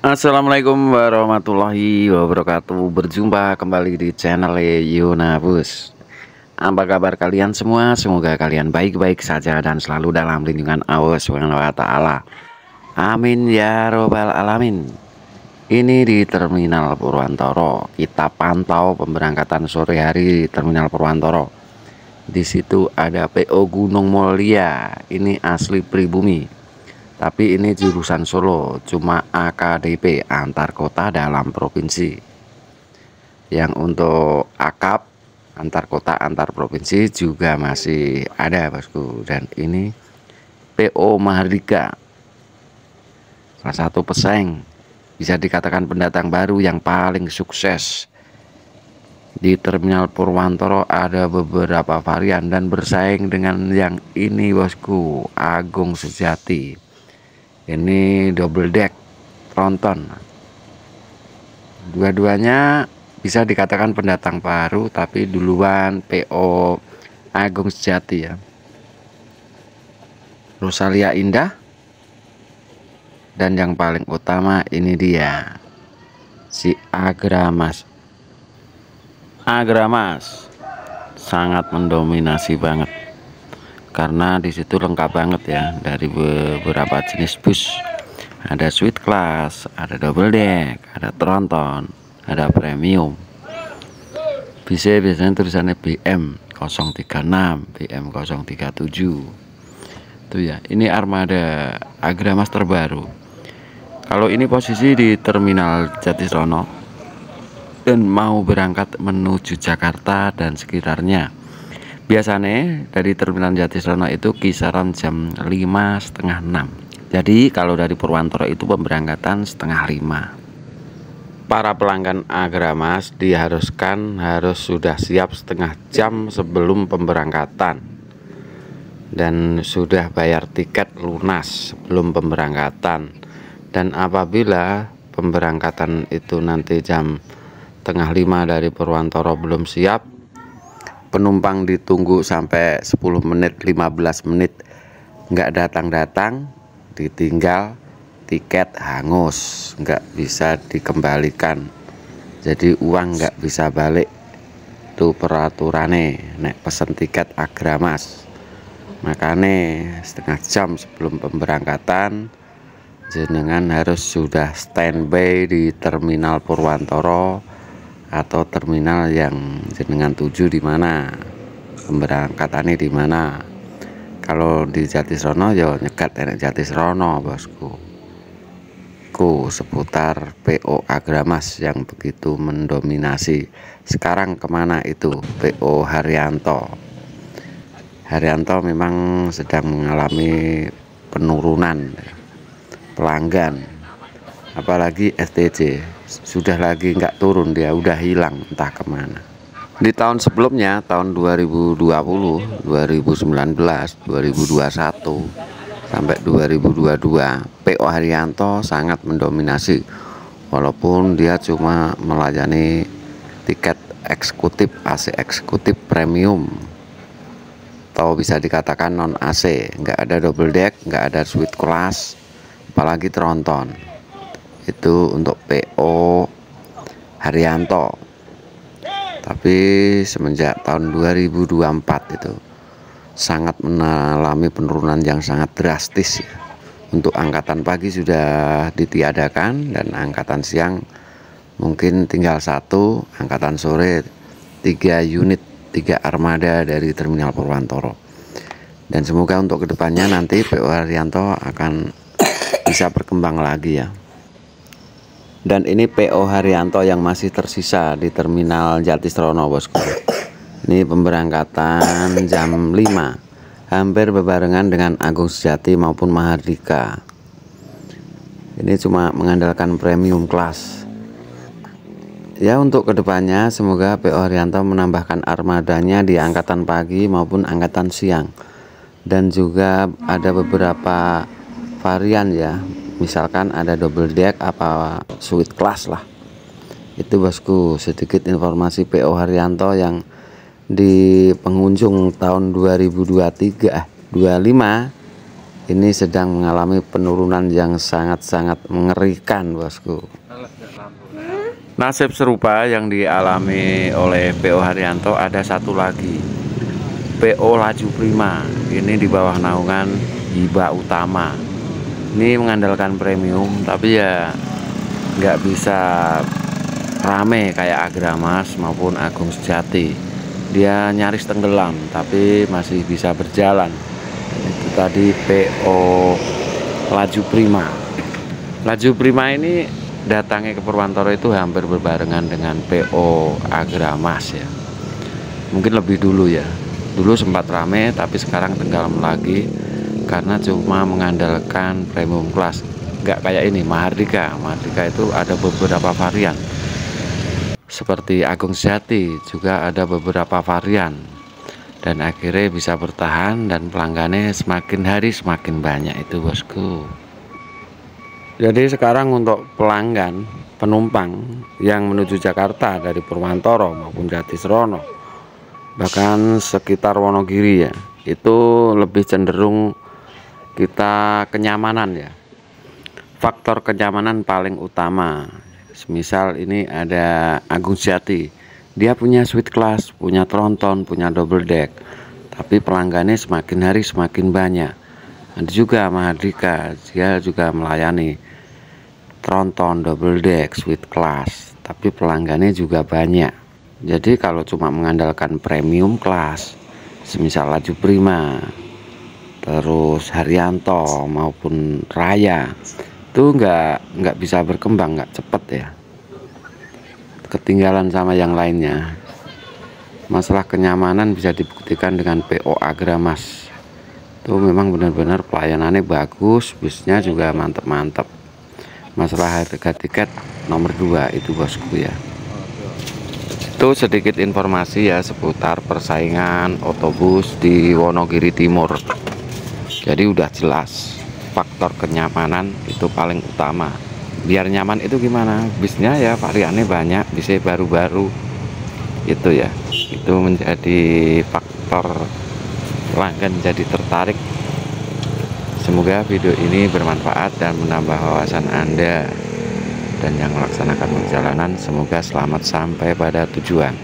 Assalamualaikum warahmatullahi wabarakatuh. Berjumpa kembali di channel Yunabus. Apa kabar kalian semua? Semoga kalian baik-baik saja dan selalu dalam lindungan Allah Subhanahu wa taala. Amin ya robbal alamin. Ini di Terminal Purwantoro. Kita pantau pemberangkatan sore hari di Terminal Purwantoro. Di situ ada PO Gunung Mulia. Ini asli pribumi. Tapi ini jurusan Solo, cuma AKDP antar kota dalam provinsi. Yang untuk akap antar kota antar provinsi juga masih ada bosku. Dan ini PO Mahardika, salah satu pesaing, bisa dikatakan pendatang baru yang paling sukses di Terminal Purwantoro. Ada beberapa varian dan bersaing dengan yang ini bosku, Agung Sejati. Ini double deck tronton. Dua-duanya bisa dikatakan pendatang baru, tapi duluan PO Agung Sejati ya. Rosalia Indah. Dan yang paling utama ini dia, si Agramas. Agramas sangat mendominasi banget, karena disitu lengkap banget ya, dari beberapa jenis bus. Ada suite class, ada double deck, ada tronton, ada premium. Biasanya tulisannya BM 036, BM 037 itu ya. Ini armada Agramas terbaru. Kalau ini posisi di Terminal Jatisrono dan mau berangkat menuju Jakarta dan sekitarnya. Biasanya dari Terminal Jatisrono itu kisaran jam 5:30-6. Jadi kalau dari Purwantoro itu pemberangkatan 4:30. Para pelanggan Agramas diharuskan harus sudah siap setengah jam sebelum pemberangkatan dan sudah bayar tiket lunas sebelum pemberangkatan. Dan apabila pemberangkatan itu nanti jam 4:30 dari Purwantoro belum siap, penumpang ditunggu sampai 10 menit 15 menit nggak datang-datang, ditinggal, tiket hangus, nggak bisa dikembalikan, jadi uang nggak bisa balik. Itu peraturannya nek pesen tiket Agramas. Makanya setengah jam sebelum pemberangkatan jenengan harus sudah standby di Terminal Purwantoro atau terminal yang jenengan tuju di mana, pemberangkatannya di mana. Kalau di Jatisrono ya nyegat enek Jatisrono bosku. Seputar PO Agramas yang begitu mendominasi. Sekarang kemana itu PO Haryanto. Haryanto memang sedang mengalami penurunan pelanggan, apalagi STJ sudah lagi nggak turun, dia udah hilang entah kemana. Di tahun sebelumnya, tahun 2020, 2019, 2021 sampai 2022, PO Haryanto sangat mendominasi, walaupun dia cuma melayani tiket eksekutif, AC eksekutif premium, atau bisa dikatakan non AC, nggak ada double deck, nggak ada suite class, apalagi tronton. Itu untuk PO Haryanto. Tapi semenjak tahun 2024 itu sangat mengalami penurunan yang sangat drastis ya. Untuk angkatan pagi sudah ditiadakan dan angkatan siang mungkin tinggal 1, angkatan sore 3 unit, 3 armada dari Terminal Purwantoro. Dan semoga untuk kedepannya nanti PO Haryanto akan bisa berkembang lagi ya. Dan ini PO Haryanto yang masih tersisa di Terminal Jatisrono bosku. Ini pemberangkatan jam 5, hampir berbarengan dengan Agung Sejati maupun Mahardika. Ini cuma mengandalkan premium class ya. Untuk kedepannya semoga PO Haryanto menambahkan armadanya di angkatan pagi maupun angkatan siang. Dan juga ada beberapa varian ya, misalkan ada double deck apa suite class lah. Itu bosku sedikit informasi PO Haryanto yang di penghujung tahun 2023 25 ini sedang mengalami penurunan yang sangat-sangat mengerikan, bosku. Nasib serupa yang dialami oleh PO Haryanto ada satu lagi, PO Laju Prima. Ini di bawah naungan Hiba Utama. Ini mengandalkan premium, tapi ya nggak bisa rame kayak Agramas maupun Agung Sejati. Dia nyaris tenggelam, tapi masih bisa berjalan. Itu tadi PO Laju Prima. Laju Prima ini datangnya ke Purwantoro itu hampir berbarengan dengan PO Agramas ya. Mungkin lebih dulu ya. Dulu sempat rame, tapi sekarang tenggelam lagi karena cuma mengandalkan premium kelas. Nggak kayak ini Mahardika. Mahardika itu ada beberapa varian. Seperti Agung Sejati juga ada beberapa varian. Dan akhirnya bisa bertahan dan pelanggannya semakin hari semakin banyak itu, bosku. Jadi sekarang untuk pelanggan penumpang yang menuju Jakarta dari Purwantoro maupun Jatisrono, bahkan sekitar Wonogiri ya, itu lebih cenderung kita kenyamanan ya. Faktor kenyamanan paling utama, semisal ini ada Agung Sejati, dia punya suite class, punya tronton, punya double deck, tapi pelanggannya semakin hari semakin banyak. Ada juga Mahardika, dia juga melayani tronton, double deck, suite class, tapi pelanggannya juga banyak. Jadi kalau cuma mengandalkan premium class, semisal Laju Prima, terus Haryanto maupun Raya, itu nggak bisa berkembang, nggak cepet ya, ketinggalan sama yang lainnya. Masalah kenyamanan bisa dibuktikan dengan PO Agramas. Itu memang benar-benar pelayanannya bagus, bisnya juga mantep-mantep. Masalah harga tiket nomor 2 itu, bosku ya. Itu sedikit informasi ya seputar persaingan otobus di Wonogiri Timur. Jadi udah jelas faktor kenyamanan itu paling utama. Biar nyaman itu gimana? Bisnya ya variannya banyak, bisa baru-baru itu ya. Itu menjadi faktor pelanggan jadi tertarik. Semoga video ini bermanfaat dan menambah wawasan Anda, dan yang melaksanakan perjalanan semoga selamat sampai pada tujuan.